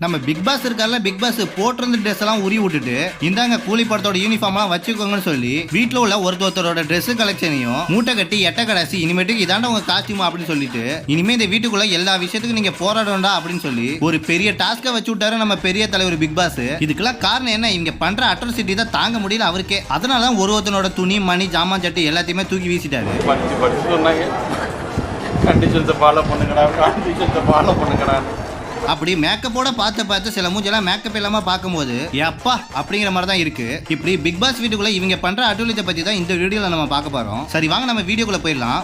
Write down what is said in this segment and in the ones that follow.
நம்ம big pass இருக்கார்ல, big pass போட்டிருந்த ட்ரெஸ் எல்லாம் உரி விட்டுட்டு இந்தாங்க கூலி படத்தோட யூனிஃபார்ம் எல்லாம் வச்சுக்கோங்கன்னு சொல்லி வீட்டுல உள்ள ஒருத்தரோட ட்ரெஸ் கலெக்ஷனையும் மூட்டை கட்டி எட்ட கடைசி இனிமேட்டுக்கு இதாண்ட உங்க காஸ்டியூம் அப்படின்னு சொல்லிட்டு இனிமே இந்த வீட்டுக்குள்ள எல்லா விஷயத்துக்கும் நீங்க போராடணும்டா அப்படின்னு சொல்லி ஒரு பெரிய டாஸ்க வச்சு விட்டாரு நம்ம பெரிய தலைவர் பிக் பாஸ். இதுக்கெல்லாம் காரணம் என்ன, இவங்க பண்ற அட்ராசிட்டி தான் தாங்க முடியல அவருக்கே. அதனாலதான் ஒருத்தனோட துணி மணி ஜாமான் சட்டி எல்லாத்தையுமே தூக்கி வீசிட்டாரு. அப்படி மேக்கப்போட பார்த்து சில மூஞ்செல்லாம் மேக்கப் இல்லாம பார்க்கும்போது எப்பா அப்படிங்கிற மாதிரி தான் இருக்கு. இப்படி பிக் பாஸ் வீட்டுக்குள்ள இவங்க பண்ற அட்டூழியத்தை பத்தி தான் இந்த வீடியோல நம்ம பார்க்க போறோம். சரி வாங்க நம்ம வீடியோக்குள்ள போயிடலாம்.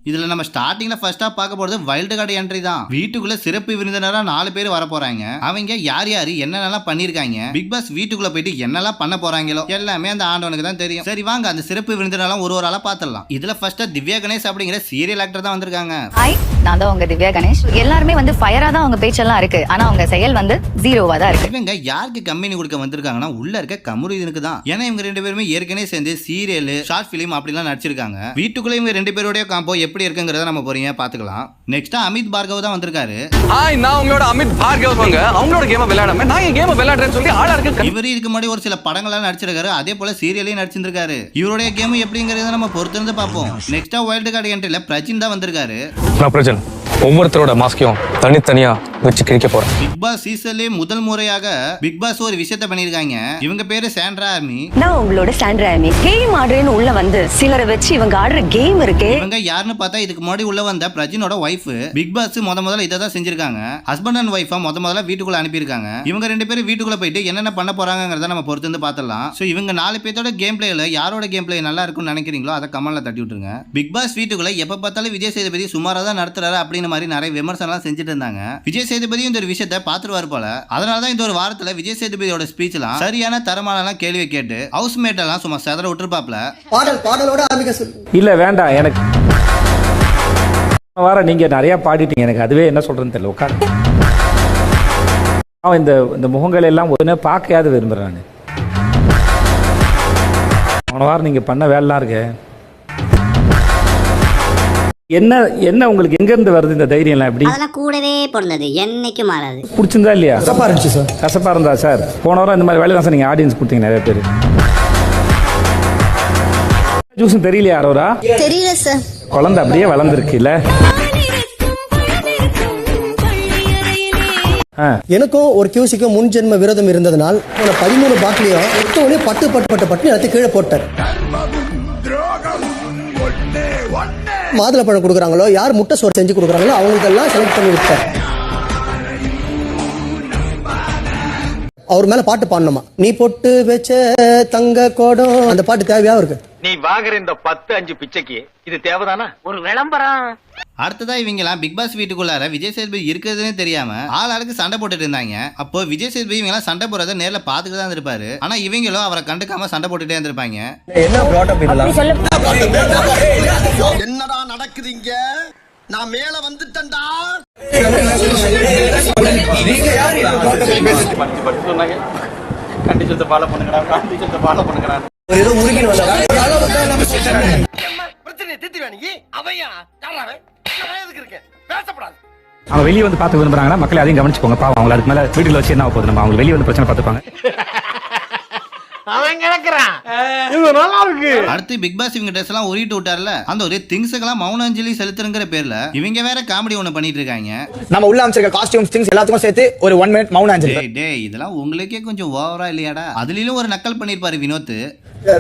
இதுல நம்ம ஸ்டார்டிங்ல ஃபர்ஸ்டா பார்க்க போறது வைல்டு கார்டு என்ட்ரி தான். வீட்டுக்குள்ள சிறப்பு விருந்தினரா 4 பேர் வர போறாங்க. அவங்க யார் யாரு என்னென்னலாம் பண்ணிருக்காங்க, பிக் பாஸ் வீட்டுக்குள்ள போயிட்டு என்னெல்லாம் பண்ண போறாங்களோ எல்லாமே அந்த ஆண்டவனுக்கு தான் தெரியும். சரி வாங்க அந்த சிறப்பு விருந்தினரெல்லாம் ஒரு ஆளா பாத்துடலாம். இதுல ஃபர்ஸ்டா திவ்யா கணேஷ் அப்படிங்கிற சீரியல் ஆக்டர் தான் வந்திருக்காங்க. ஹாய், நான் தான் உங்க திவ்யா கணேஷ். எல்லாருமே வந்து ஃபயரா தான் அவங்க பேச்செல்லாம் இருக்கு, ஆனா அவங்க செயல் வந்து ஜீரோவா தான் இருக்கு. இவங்க யாருக்கு கம்பெனி கொடுக்க வந்திருக்காங்கன்னா உள்ள இருக்க கமருதீனுக்கு தான். ஏன்னா இவங்க 2 பேருமே ஏற்கனவே சேர்ந்து சீரியல் ஷார்ட் பிலிம் அப்படிலாம் நடிச்சிருக்காங்க. வீட்டுக்குள்ள இவங்க 2 பேரோட காம்போ எப்படி இருக்குங்கறத நம்ம பொறுமையா பாத்துக்கலாம். நெக்ஸ்ட் அமித் பார்கவ் தான் வந்திருக்காரு. ஹாய், நான் உங்களோட அமித் பார்கவ். அவங்களோட கேம் விளையாடாம நான் என் கேம் விளையாடுறேன்னு சொல்லி ஆளா இருக்கு. இவரு இதுக்கு முன்னாடி ஒரு சில படங்கள்லாம் நடிச்சிருக்காரு, அதே போல சீரியலையும் நடிச்சிருக்காரு. இவருடைய கேம் எப்படிங்கறத நம்ம பொறுத்து இருந்து பார்ப்போம். நெக்ஸ்ட் வைல்டு கார்டு என்ட்ரில பிரஜின் தான் வந்திருக்காரு. பிரஜன் ஒவ்வொருத்தரோட மாஸ்கையும் தனித்தனியா வச்சு கிழிக்க போறேன். பிக் பாஸ் சீசன்ல முதல் முறையாக பிக் பாஸ் ஒரு விஷயத்தை பண்ணிருக்காங்க. இவங்க பேரு சாண்ட்ரா ஆர்மி. நான் உங்களோட சாண்ட்ரா ஆர்மி. கேம் ஆடுறேன்னு உள்ள வந்து சிலரை வச்சு இவங்க ஆடுற கேம் இருக்கு. இவங்க யாருன்னு பார்த்தா இதுக்கு முன்னாடி உள்ள வந்த பிரஜினோட வைஃப். பிக் பாஸ் முதல்ல இதை தான் செஞ்சிருக்காங்க. ஹஸ்பண்ட் அண்ட் வைஃபா முதல்ல வீட்டுக்குள்ள அனுப்பியிருக்காங்க. இவங்க 2 பேரும் வீட்டுக்குள்ள போயிட்டு என்னென்ன பண்ண போறாங்கிறத நம்ம பொறுத்து வந்து பார்த்தலாம். சோ இவங்க 4 பேரோட கேம் பிளேல யாரோட கேம் பிளே நல்லா இருக்கும்னு நினைக்கிறீங்களோ அதை கமெண்ட்ல தட்டி விட்டுருங்க. பிக் பாஸ் வீட்டுக்குள்ள எப்ப பார்த்தாலும் விஜய் சேதுபதி சுமாரா தான் நடத்துறாரு அப்படின்னு மாதிரி நிறைய விமர்சனம் செஞ்சுட்டு இருந்தாங்க. விஜய் சேதுபதி இந்த ஒரு விஷயத்தை பார்த்துருவாரு போல. அதனாலதான் இந்த ஒரு வாரத்துல விஜய் சேதுபதியோட ஸ்பீச்லாம் சரியான தரமான கேள்வி கேட்டு ஹவுஸ் மேட் எல்லாம் சும்மா செதற விட்டுருப்பாப்ல. பாடலோட ஆரம்பிக்க சொல்லு. இல்ல வேண்டாம், எனக்கு வாரம் நீங்க நிறைய பாடிட்டீங்க, எனக்கு அதுவே என்ன சொல்றேன்னு தெரியல. உட்காரு. இந்த முகங்கள் எல்லாம் ஒன்று பார்க்கையாவது விரும்புறேன். போன வாரம் நீங்க பண்ண வேலைலாம் இருக்கு. என்ன உங்களுக்கு எங்க இருந்து வருது இந்த தைரியம் எல்லாம்? எப்படி அதெல்லாம் கூடவே பிறந்தது, என்னைக்கு மாறாது. பிடிச்சிருந்தா இல்லையா? கசப்பா இருந்துச்சு சார். கசப்பா இருந்தா சார். போன வாரம் இந்த மாதிரி வேலை தான் சார் நீங்க ஆடியன்ஸ் கொடுத்தீங்க நிறைய பேர். ஜூஸ் தெரியலையா அரோரா? தெரியல சார். குழந்தை அப்படியே வளர்ந்துருக்கு இல்ல? எனக்கும் ஒரு கியூசிக்கும் முன் ஜென்ம விரோதம் இருந்ததனால் 13 பாட்டிலையும் ஒத்தவனே பட்டு எல்லாத்தையும் கீழே போட்டார். மாதுளை பழம் கொடுக்குறாங்களோ, யார் முட்டை சோறு செஞ்சு கொடுக்குறாங்களோ அவங்களுக்கெல்லாம் செலக்ட் பண்ணி விட்டார். அவர் மேல பாட்டு பாடணுமா, நீ பொட்டு வச்ச தங்க கோடம், அந்த பாட்டு தேவையா இருக்கு? நீ வாங்குற இந்த 10-5 பிச்சைக்கு இது தேவைதானா? ஒரு விளம்பரம். அடுத்ததா இவங்கலாம் பிக் பாஸ் வீட்டுக்குள்ளார விஜய் சேதுபதி இருக்கிறதுனே தெரியாம ஆளுக்கு சண்டை போட்டுட்டு இருந்தாங்க. அப்போ விஜய் சேதுபதி இவங்க சண்டை போறதை நேர்ல பாத்துட்டு தான் இருப்பாரு. ஆனா இவங்களும் அவரை கண்டுக்காம சண்டை போட்டுட்டே இருந்திருப்பாங்க. என்னடா நடக்குதுங்க? நான் மேல வந்துட்டேன்டா. கண்டிஷன்ஸ் ஃபாலோ பண்ணுங்கடா, கண்டிஷன்ஸ் ஃபாலோ பண்ணுங்கடா. ஏதோ உருகின வந்தா பிரச்சனை தீர்த்துவா நீ. அவையா யாராவே நான் எதுக்கு இருக்கேன்? பேசப்படாது. அவங்க வெளியே வந்து பார்த்து விரும்புறாங்கன்னா மக்களை அதையும் கவனிச்சுக்கோங்க. பாவம் அவங்களை அதுக்கு மேல வீட்டுல வச்சு என்ன போகுது, நம்ம அவங்க வெளியே வந்து பிரச்சனை பார்த்துப்பாங்க. அவன் கிடக்குறான். இது நல்லா இருக்கு. அடுத்து பிக் பாஸ் இவங்க ட்ரெஸ் எல்லாம் உரிட்டு விட்டார்ல, அந்த ஒரு திங்ஸ்க்கெல்லாம் மௌன அஞ்சலி செலுத்துறங்கிற பேர்ல இவங்க வேற காமெடி ஒண்ணு பண்ணிட்டு இருக்காங்க. நம்ம உள்ள அமைச்சிருக்க காஸ்டியூம்ஸ் திங்ஸ் எல்லாத்துக்கும் சேர்த்து ஒரு 1 மினிட் மௌன அஞ்சலி. டேய் இதெல்லாம் உங்களுக்கே கொஞ்சம் ஓவரா இல்லையாடா? அதுலயும் ஒரு நக்கல் பண்ணிருப்பாரு வினோத்.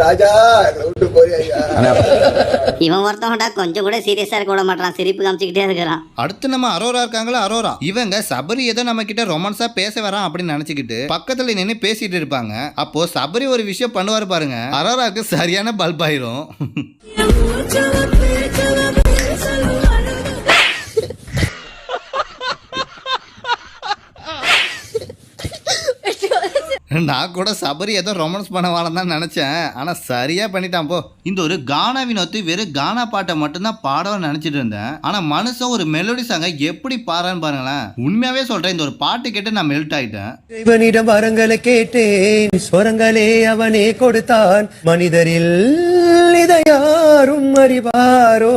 ராஜா இவன் ஒருத்தவன்டா கொஞ்சம் கூட சீரியஸா இருக்க விட மாட்டான், சிரிப்பு காமிச்சுக்கிட்டே இருக்கிறான். அடுத்து நம்ம அரோரா இருக்காங்களா, அரோரா இவங்க சபரி ஏதோ நம்ம கிட்ட ரொமான்ஸா பேச வரான் அப்படின்னு நினைச்சுக்கிட்டு பக்கத்துல நின்று பேசிட்டு இருப்பாங்க. அப்போ சபரி ஒரு விஷயம் பண்ணுவாரு பாருங்க, அரோராக்கு சரியான பல்ப் ஆயிரும். நான் கூட சபரி ஏதோ ரொமான்ஸ் பண்ண வாழம் தான் நினைச்சேன், ஆனா சரியா பண்ணிட்டான் போ. இந்த ஒரு கானா வினோத் வெறும் கானா பாட்டை மட்டும்தான் பாடவும் நினைச்சிட்டு இருந்தேன். ஆனா மனுஷன் ஒரு மெலோடி சாங்க எப்படி பாடுறான்னு பாருங்களேன். உண்மையாவே சொல்றேன், இந்த ஒரு பாட்டு கேட்டு நான் மெல்ட் ஆயிட்டேன். இவனிடம் வரங்களை கேட்டேன், ஸ்வரங்களே அவனே கொடுத்தான், மனிதரில் இதை யாரும் அறிவாரோ.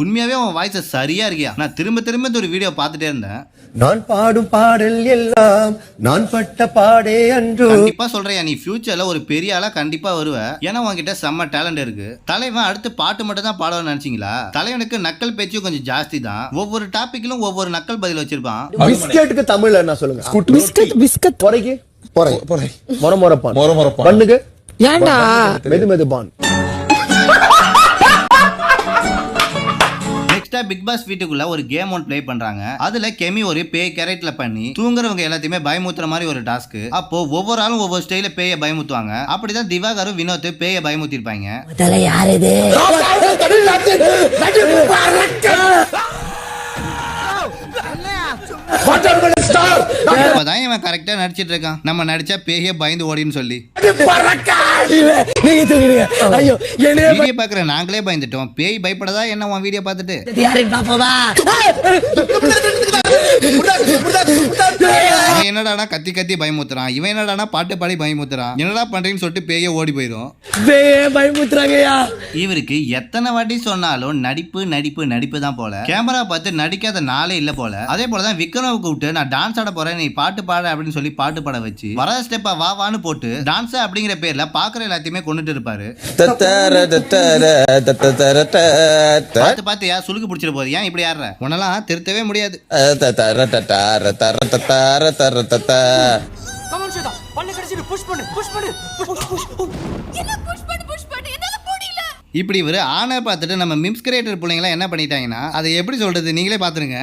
உண்மையாவே அவன் வாய்ஸ் சரியா இருக்கியா. நான் திரும்ப திரும்ப இந்த ஒரு வீடியோ பார்த்துட்டே இருந்தேன். நான் பாடும் பாடல் எல்லாம் நான் பட்ட பாடே அன்று. கண்டிப்பா சொல்றேன், நீ ஃபியூச்சர்ல ஒரு பெரிய ஆளா கண்டிப்பா வருவ. ஏன்னா உன்கிட்ட செம்ம டேலண்ட் இருக்கு. தலைவன் அடுத்து பாட்டு மட்டும் தான் பாடணும்னு நினைச்சீங்களா? தலைவனுக்கு நக்கல் பேச்சும் கொஞ்சம் ஜாஸ்தி தான். ஒவ்வொரு டாபிக்லும் ஒவ்வொரு நக்கல் பதில் வச்சிருப்பான். பிஸ்கெட்டுக்கு தமிழ்ல என்ன சொல்லுங்க? பிஸ்கட் பொறைக்கு பொறை மொரமொரப்பான் பண்ணுங்க ஏண்டா மெதுமெதுபான். நெக்ஸ்டா பிக் பாஸ் வீட்டுக்குள்ள ஒரு கேம் ஒன் ப்ளே பண்றாங்க. அதுல கெமி ஒரு பேய் கேரக்டர்ல பண்ணி தூங்குறவங்க எல்லாத்தையுமே பயமுத்துற மாதிரி ஒரு டாஸ்க். அப்போ ஒவ்வொரு ஆளும் ஒவ்வொரு ஸ்டைல பேய பயமுத்துவாங்க. அப்படிதான் திவாகரும் வினோத் பேய பயமுத்திருப்பாங்க. இப்பதான் இவன் கரெக்டா நடிச்சிட்டு இருக்கான். நம்ம நடிச்சா பேய பயந்து ஓடின்னு சொல்லி வீடியோ பாக்குற நாங்களே பயந்துட்டோம். பேய் பயப்படதா என்ன உன் வீடியோ பார்த்துட்டு? அவன் என்னடானா கத்தி கத்தி பயமுத்துறான், இவன் என்னடானா பாட்டு பாடி பயமுத்துறான். என்னடா பண்றீங்கன்னு சொல்லிட்டு பேய ஓடி போயிடும். இவருக்கு எத்தனை வாட்டி சொன்னாலும் நடிப்பு நடிப்பு நடிப்பு தான் போல. கேமரா பார்த்து நடிக்காத நாளே இல்ல போல. அதே போலதான் விக்ரம கூப்பிட்டு நான் டான்ஸ் ஆட போறேன், நீ பாட்டு பாட அப்படின்னு சொல்லி பாட்டு பாட வச்சு வராத ஸ்டெப்பா வா வான்னு போட்டு டான்ஸ் அப்படிங்கிற பேர்ல பாக்குற எல்லாத்தையுமே கொண்டுட்டு இருப்பாரு. பார்த்து பார்த்து யார் சுளுக்கு பிடிச்சிட்டு போகுது, ஏன் இப்படி யார உன்னெல்லாம் திருத்தவே முடியாது. இப்படி இவர் ஆனா பார்த்துட்டு நம்ம மிம்ஸ் கிரியேட்டர் பிள்ளைங்களாம் என்ன பண்ணிட்டாங்கன்னா அதை எப்படி சொல்றது நீங்களே பாத்துருங்க.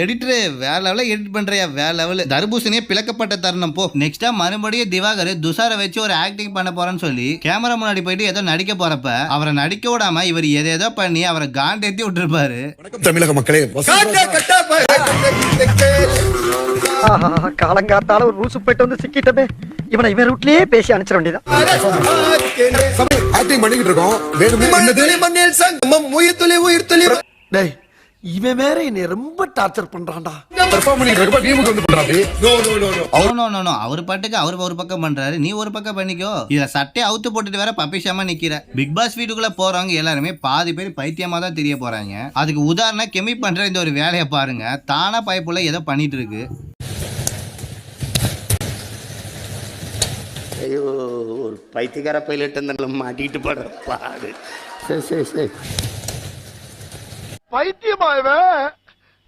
எடிட்டர் வேற லெவல எடிட் பண்றியா, வேற லெவல். தர்பூசணியே பிளக்கப்பட்ட தருணம் போ. நெக்ஸ்டா மறுபடியும் திவாகர் துஷாரை வச்சு ஒரு ஆக்டிங் பண்ண போறேன்னு சொல்லி கேமரா முன்னாடி போயிட்டு ஏதோ நடிக்க போறப்ப அவரை நடிக்க விடாம இவர் எதேதோ பண்ணி அவரை காண்டேத்தி விட்டுருப்பாரு. தமிழக மக்களே, காலங்காத்தால ஒரு ரூசு போயிட்டு வந்து சிக்கிட்டமே, இவனை இவன் ரூட்லயே பேசி அனுப்பிச்சிட வேண்டியதான். இவன் வேற என்னை ரொம்ப டார்ச்சர் பண்றான்டா. அவர் பாட்டுக்கு அவர் ஒரு பக்கம் பண்றாரு, நீ ஒரு பக்கம் பண்ணிக்கோ. இதுல சட்டை அவுத்து போட்டுட்டு வேற பப்பிஷாம நிக்கிற. பிக் பாஸ் வீட்டுக்குள்ள போறவங்க எல்லாருமே பாதி பேர் பைத்தியமா தான் தெரிய போறாங்க. அதுக்கு உதாரணம் கெமி பண்ற இந்த ஒரு வேலையை பாருங்க. தானா பைப்புல ஏதோ பண்ணிட்டு இருக்கு. ஐயோ, ஒரு பைத்தியக்கார பைலட் மாட்டிக்கிட்டு படுற பாடு. சரி பைத்தியமாயவே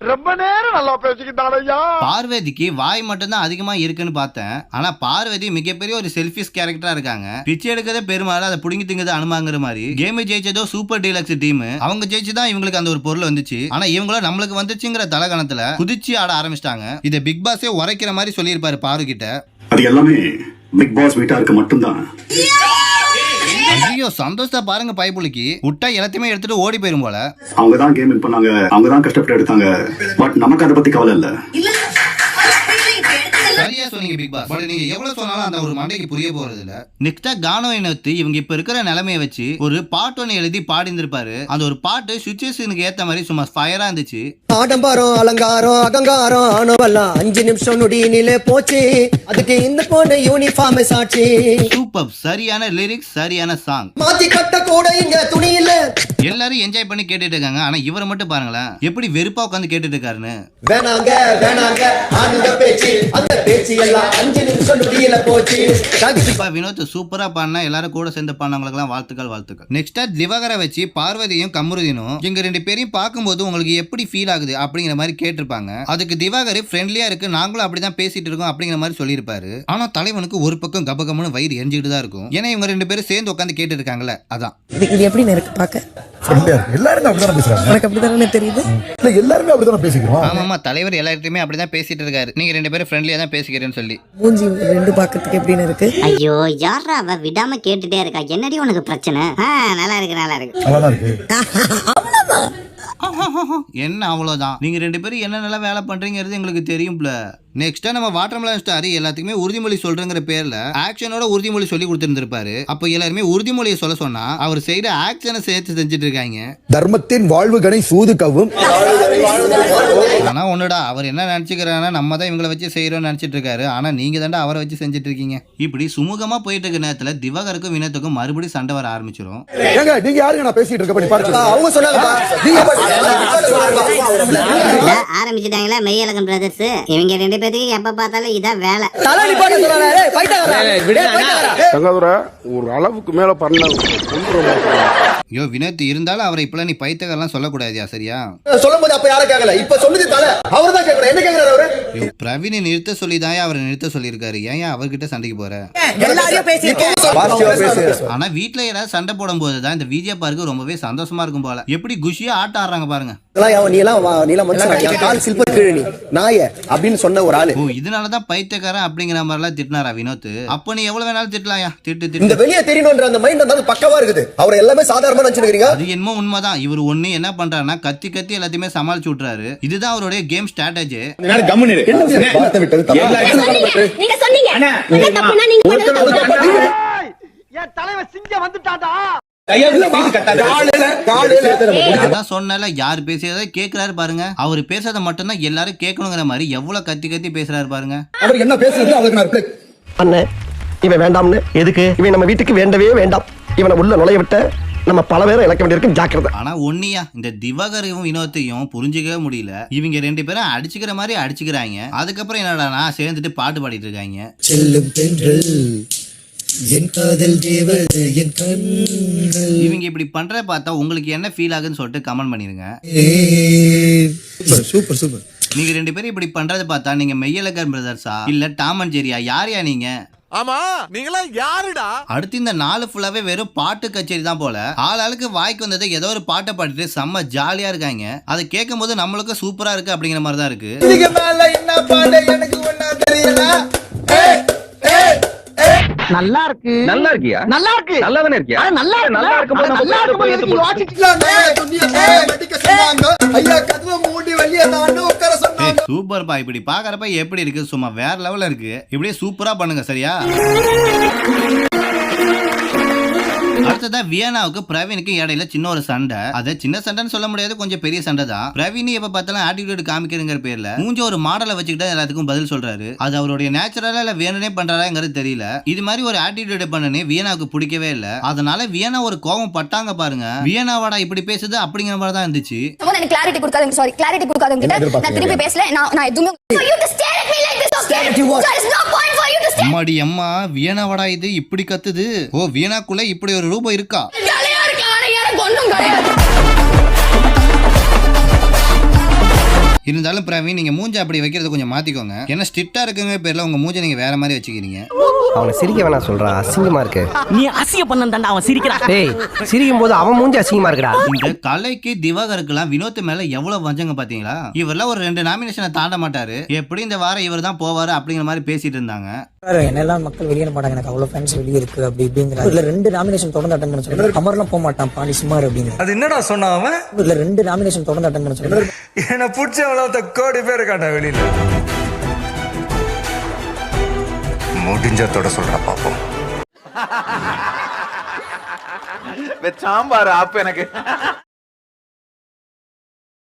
ரொம்ப நேரம் நல்லா பேசிக்கிட்டாரையா. பார்வதிக்கு வாய் மட்டும்தான் அதிகமா இருக்குன்னு பார்த்தேன். ஆனா பார்வதி மிகப்பெரிய ஒரு செல்ஃபிஷ் கேரக்டரா இருக்காங்க. பிச்சை எடுக்கதே பெருமாள், அதை புடுங்கி திங்கது அனுமாங்கிற மாதிரி. கேம் ஜெயிச்சதோ சூப்பர் டீலக்ஸ் டீம், அவங்க ஜெயிச்சுதான் இவங்களுக்கு அந்த ஒரு பொருள் வந்துச்சு. ஆனா இவங்களும் நம்மளுக்கு வந்துச்சுங்கிற தலகணத்துல குதிச்சு ஆட ஆரம்பிச்சிட்டாங்க. இதை பிக் பாஸே உரைக்கிற மாதிரி சொல்லியிருப்பாரு பாரு கிட்ட. அது எல்லாமே பிக் பாஸ் வீட்டாருக்கு மட்டும்தான். ஐயோ சந்தோஷத்தை பாருங்க, பைப்புளிக்கு விட்டா எல்லாத்தையுமே எடுத்துட்டு ஓடி போயிரும் போல. அவங்க தான் கேம் வின் பண்ணாங்க, அவங்க தான் கஷ்டப்பட்டு எடுத்தாங்க. பட் நமக்கு அதை பத்தி கவலை இல்ல. சரியா சொன்னீங்க பிக் பாஸ். பட் நீங்க எவ்வளவு சொன்னாலும் அந்த ஒரு மண்டைக்கு புரிய போறது இல்ல. நெக்ஸ்டா கானோ இனத்து இவங்க இப்ப இருக்கிற நிலைமையை வச்சு ஒரு பாட்டு ஒன்னு எழுதி பாடிந்திருப்பாரு. அந்த ஒரு பாட்டு சுச்சுவேஷனுக்கு ஏத்த மாதிரி சும்மா ஃபயரா இருந்துச்சு. ஆடம்பாரம் அலங்காரம் அகங்காரம் ஆனவெல்லாம் 5 நிமிஷம் நொடியினிலே போச்சு, அதுக்கு இந்த பொண்ணு யூனிஃபார்ம் சாட்சி. சூப்பர், சரியான லிரிக்ஸ், சரியான சாங். மாத்தி கட்ட கூட இங்க துணி இல்ல. எல்லாரும் என்ஜாய் பண்ணி கேட்டுட்டு இருக்காங்க. ஆனா இவரை மட்டும் பாருங்களேன் எப்படி வெறுப்பா உட்காந்து கேட்டுட்டு இருக்காருன்னு. வேணாங்க வேணாங்க ஆனந்த பேச்சு, அந்த பேச்சு எல்லாம் 5 நிமிஷம் நொடியில போச்சு. வினோத் சூப்பரா பாடினா எல்லாரும் கூட சேர்ந்து பாடினவங்களுக்கு எல்லாம் வாழ்த்துக்கள். நெக்ஸ்டா திவாகரை வச்சு பார்வதியும் கமருதீனும் எங்க 2 பேரையும் பார்க்கும்போது உங்களுக்கு எப்படி ஃபீல் ஆகுது அப்படிங்கிற மாதிரி கேட்டிருப்பாங்க. அதுக்கு திவாகர் ஃப்ரெண்ட்லியா இருக்கு, நாங்களும் அப்படிதான் பேசிட்டு இருக்கோம் அப்படிங்கிற மாதிரி சொல்லியிருப்பாரு. ஆனா தலைவனுக்கு ஒரு பக்கம் கபகமனு வயிறு எரிஞ்சுக்கிட்டு தான் இருக்கும். ஏன்னா இவங்க 2 பேரும் சேர்ந்து உட்காந்து கேட்டு இருக்காங்கல்ல, அதான். இது எப்படி இருக்கு பாக்க? எல்லாரும் அப்படிதான் பேசுறாங்க. எனக்கு அப்படிதானே தெரியுது. இல்ல எல்லாரும் அப்படிதான் பேசிக்கிறோம். ஆமாமா, தலைவர் எல்லார்கிட்டயுமே அப்படிதான் பேசிட்டு இருக்காரு. நீங்க 2 பேரும் ஃப்ரெண்ட்லியா தான் பேசிக்கிறேன்னு சொல்லி. மூஞ்சி 2 பாக்கிறதுக்கு எப்படின்னு இருக்கு? ஐயோ, யாரா அவ விடாம கேட்டுட்டே இருக்கா? என்னடி உனக்கு பிரச்சனை? நல்லா இருக்கு. நல்லா இருக்கு. அவ்வளவுதான். என்ன அவ்வளவுதான், நீங்க 2 பேரும் என்னென்னலாம் வேலை பண்றீங்கிறது எங்களுக்கு தெரியும்ல. நெக்ஸ்டா நம்ம வாட்டர்மெலன் ஸ்டார் எல்லாத்துக்குமே உறுதிமொழி சொல்றங்கிற பேர்ல ஆக்ஷனோட உறுதிமொழி சொல்லி கொடுத்திருந்திருப்பாரு. அப்ப எல்லாருமே உறுதிமொழியை சொல்ல சொன்னா அவர் செய்யற ஆக்ஷனை சேர்த்து செஞ்சுட்டு இருக்காங்க. தர்மத்தின் வாழ்வுகளை சூதுக்கவும். ஆனா ஒண்ணுடா, அவர் என்ன நினைச்சுக்கிறாருன்னா நம்ம தான் இவங்களை வச்சு செய்யறோம்னு நினைச்சிட்டு இருக்காரு. ஆனா நீங்க தாண்டா அவரை வச்சு செஞ்சுட்டு இருக்கீங்க. இப்படி சுமூகமா போயிட்டு இருக்க நேரத்துல திவாகருக்கும் வினோத்துக்கும் மறுபடியும் சண்டை வர ஆரம்பிச்சிடும். நீங்க யாருங்க நான் பேசிட்டு இருக்க அவங்க சொன்னாங்க ஆரம்பிச்சுட்டாங்களா மெய்யழகன் பிரதர்ஸ். இவங்க 2 பேத்துக்கு எப்ப பார்த்தாலும் இதான் வேலை. ஒரு அளவுக்கு மேல பண்ண ஐயோ வினோத், இருந்தாலும் அவரை இப்பெல்லாம் நீ பைத்தகெல்லாம் சொல்லக்கூடாதியா, சரியா? சொல்லும்போது அப்ப யாரை கேட்கல, இப்ப சொல்லுது தல அவர் தான் கேட்கணும். என்ன கேட்கறாரு அவரு? ஐயோ பிரவீனை நிறுத்த சொல்லிதான் அவரை நிறுத்த சொல்லியிருக்காரு. ஏன் அவர்கிட்ட சண்டைக்கு போற? ஆனா வீட்டுல ஏதாவது சண்டை போடும் போதுதான் இந்த விஜயா பார்க்கு ரொம்பவே சந்தோஷமா இருக்கும் போல. எப்படி குஷியா ஆட்ட ஆடுறாங்க பாருங்க. அப்படின்னு சொன்ன ஒரு ஆளு. இதனாலதான் பைத்தியக்காரன் அப்படிங்கிற மாதிரி எல்லாம் திட்டினாரா வினோத்? அப்ப நீ எவ்வளவு வேணாலும் திட்டலாயா, திட்டு இந்த வெளியே தெரியணும்ன்ற அந்த மைண்ட் வந்து பக்கவா இருக்குது. அவர் எல்லாமே சாதாரணமா நினைச்சிருக்கீங்க. அது என்னமோ உண்மைதான். இவர் ஒண்ணு என்ன பண்றாருன்னா கத்தி கத்தி எல்லாத்தையுமே சமாளிச்சு விட்டுறாரு. இதுதான் அவருடைய கேம் ஸ்ட்ராட்டஜி. அதான் சொன்னல, யார் பேசுறத கேக்குறாரு பாருங்க. அவர் பேசுறத மட்டும்தான் எல்லாரும் கேட்கணுங்கிற மாதிரி எவ்வளவு கத்தி கத்தி பேசுறாரு பாருங்க. அவர் என்ன பேசுறது அதுக்கு நான் ரிப்ளை பண்ணேன். இவன் வேண்டாம்னு. எதுக்கு? இவன் நம்ம வீட்டுக்கு வேண்டவே வேண்டாம். இவனை உள்ள நுழைய விட்ட நம்ம பல பேரை இழக்க வேண்டியிருக்கும். ஜாக்கிரதை. ஆனா ஒன்னியா இந்த திவாகரையும் வினோத்தையும் புரிஞ்சுக்கவே முடியல. இவங்க 2 பேரும் அடிச்சுக்கிற மாதிரி அடிச்சுக்கிறாங்க. அதுக்கப்புறம் என்னடா சேர்ந்துட்டு பாட்டு பாடிட்டு இருக்காங்க. செல்லும் தென்றல் என் காதல் தேவதை என் கண்கள். இவங்க இப்படி பண்றத பார்த்தா உங்களுக்கு என்ன ஃபீல் ஆகுதுன்னு சொல்லிட்டு கமெண்ட் பண்ணிருங்க. Super super. நீங்க 2 பேரும் இப்படி பண்றத பார்த்தா நீங்க மெய்யழகன் பிரதர்ஸா இல்ல டாம் அண்ட் ஜெரியா? யாரையா நீங்க? ஆமா நீங்களா யாருடா? அடுத்து இந்த 4 ஃபுல்லாவே வெறும் பாட்டு கச்சேரி தான் போல. ஆளாளுக்கு வாய்க்கு வந்தது ஏதோ ஒரு பாட்டை பாடிட்டு செம்ம ஜாலியா இருக்காங்க. அதை கேட்கும் போது நம்மளுக்கு சூப்பரா இருக்கு அப்படிங்கிற மாதிரி தான் இருக்கு. இதுக்கு மேல என்ன பாடு எனக்கு ஒண்ணா தெரியல. நல்லா இருக்கு. நல்லா இருக்கியா? நல்லா இருக்கு. நல்லா தானே இருக்கியா? நல்லா இருக்கும்போது நல்லா இருக்கும்போது வாசிக்கலாங்க. துணியை வெடிக்க சொன்னாங்க. ஐயா கதவை மூடி வெளியே நான் உட்கார சொன்னாங்க. சூப்பர் பா. இப்படி பாக்குறப்ப எப்படி இருக்கு? சும்மா வேற லெவல்ல இருக்கு. இப்படியே சூப்பரா பண்ணுங்க, சரியா? அடுத்ததா வியனாவுக்கு பிரவீனுக்கு இடையில சின்ன ஒரு சண்டை. அது சின்ன சண்டைன்னு சொல்ல முடியாது, கொஞ்சம் பெரிய சண்டை தான். பிரவீன் எப்ப பார்த்தாலும் ஆட்டிடியூட் காமிக்கிறங்கிற பேர்ல மூஞ்ச ஒரு மாடலை வச்சுக்கிட்டு எல்லாத்துக்கும் பதில் சொல்றாரு. அது அவருடைய நேச்சுரலா இல்ல வேணுனே பண்றாங்கிறது தெரியல. இது மாதிரி ஒரு ஆட்டிடியூட் பண்ணனே வியனாவுக்கு பிடிக்கவே இல்ல. அதனால வியனா ஒரு கோபம் பட்டாங்க பாருங்க. வியனாவாடா இப்படி பேசுது அப்படிங்கிற மாதிரி தான் இருந்துச்சு. கிளாரிட்டி கொடுக்காதீங்க, சாரி கிளாரிட்டி கொடுக்காதீங்க. நான் திருப்பி பேசல. நான் எதுவுமே அம்மாடி அம்மா, வியனாவாடா இது இப்படி கத்துது? ஓ, வியனாக்குள்ள இப்படி ஒரு ரூபம் இருக்கா? இருந்தாலும் பிரவீன், நீங்க மூஞ்ச அப்படி வைக்கிறது கொஞ்சம் மாத்திக்கோங்க. ஏன்னா ஸ்ட்ரிக்டா இருக்குங்க பேர்ல உங்க மூஞ்ச நீங்க வேற மாதிரி வச்சுக்கிறீங்க. அவனை சிரிக்க வேணா சொல்றா, அசிங்கமா இருக்கு. நீ அசிங்க பண்ணா அவன் சிரிக்கிறான். டேய், சிரிக்கும் போது அவன் மூஞ்சி அசிங்கமா இருக்குடா. இந்த கலைக்கு திவாகருக்குலாம் வினோத் மேல எவ்வளவு வஞ்சங்க பாத்தீங்களா? இவரெல்லாம் ஒரு 2 நாமினேஷனை தாண்ட மாட்டாரு. எப்படி இந்த வாரம் இவர் தான் போவாரு அப்படிங்கிற மாதிரி பேசிட்டு இருந்தாங்க. என்னெல்லாம் மக்கள் வெளியே மாட்டாங்க, எனக்கு அவ்வளவு ஃபேன்ஸ் வெளியே இருக்கு அப்படி இப்படிங்கிற. இதுல 2 நாமினேஷன் தொடர்ந்து அட்டன் பண்ண சொல்றாரு. அமர்லாம் போக மாட்டான், பாண்டி சுமார் அப்படிங்கிற. அது என்னடா சொன்னா அவன்? இதுல 2 நாமினேஷன் தொடர்ந்து அட்டன் பண்ண சொல்றாரு. என்ன புடிச்சவள கோடி பேர் காட்ட வெளியில முடிஞ்சதோட சொல்ற பாப்போம். சாம்பார் ஆப்பு எனக்கு